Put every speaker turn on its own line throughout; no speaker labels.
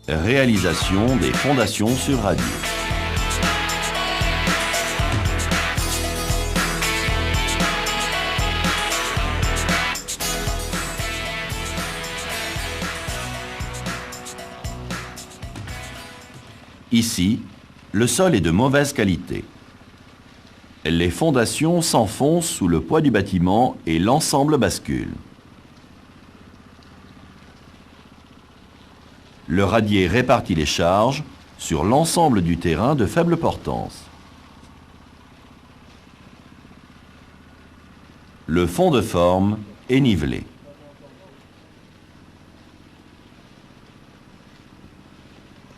Réalisation des fondations sur radio. Ici, le sol est de mauvaise qualité. Les fondations s'enfoncent sous le poids du bâtiment et l'ensemble bascule. Le radier répartit les charges sur l'ensemble du terrain de faible portance. Le fond de forme est nivelé.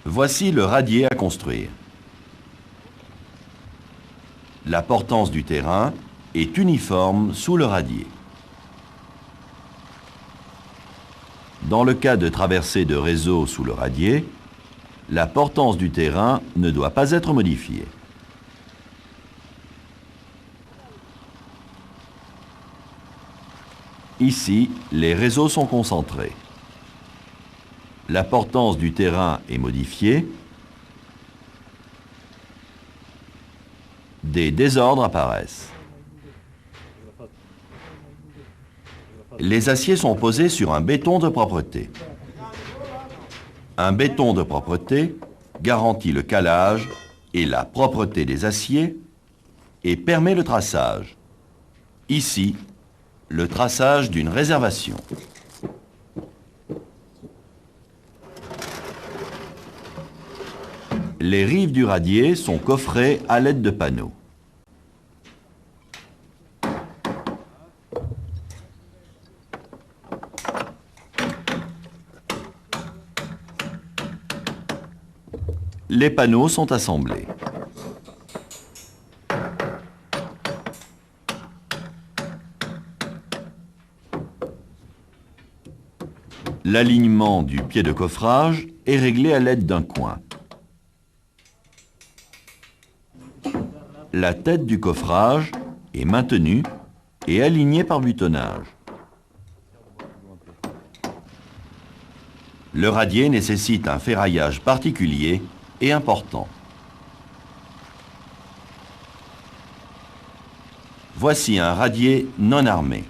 Voici le radier à construire. La portance du terrain est uniforme sous le radier. Dans le cas de traversée de réseau sous le radier, la portance du terrain ne doit pas être modifiée. Ici, les réseaux sont concentrés. La portance du terrain est modifiée. Des désordres apparaissent. Les aciers sont posés sur un béton de propreté. Un béton de propreté garantit le calage et la propreté des aciers et permet le traçage. Ici, le traçage d'une réservation. Les rives du radier sont coffrées à l'aide de panneaux. Les panneaux sont assemblés. L'alignement du pied de coffrage est réglé à l'aide d'un coin. La tête du coffrage est maintenue et alignée par butonnage. Le radier nécessite un ferraillage particulier et important. Voici un radier non armé.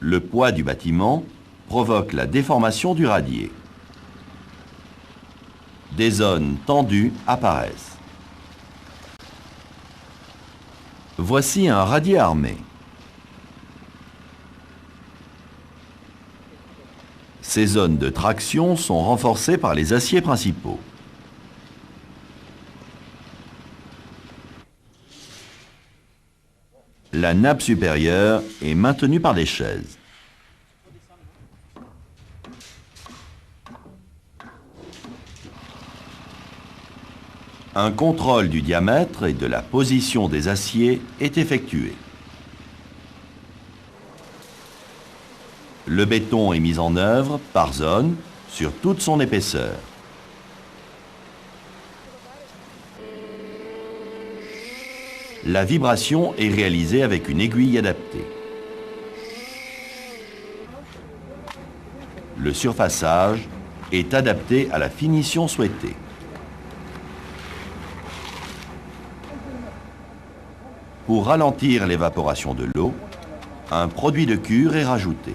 Le poids du bâtiment provoque la déformation du radier. Des zones tendues apparaissent. Voici un radier armé. Ces zones de traction sont renforcées par les aciers principaux. La nappe supérieure est maintenue par des chaises. Un contrôle du diamètre et de la position des aciers est effectué. Le béton est mis en œuvre par zone sur toute son épaisseur. La vibration est réalisée avec une aiguille adaptée. Le surfaçage est adapté à la finition souhaitée. Pour ralentir l'évaporation de l'eau, un produit de cure est rajouté.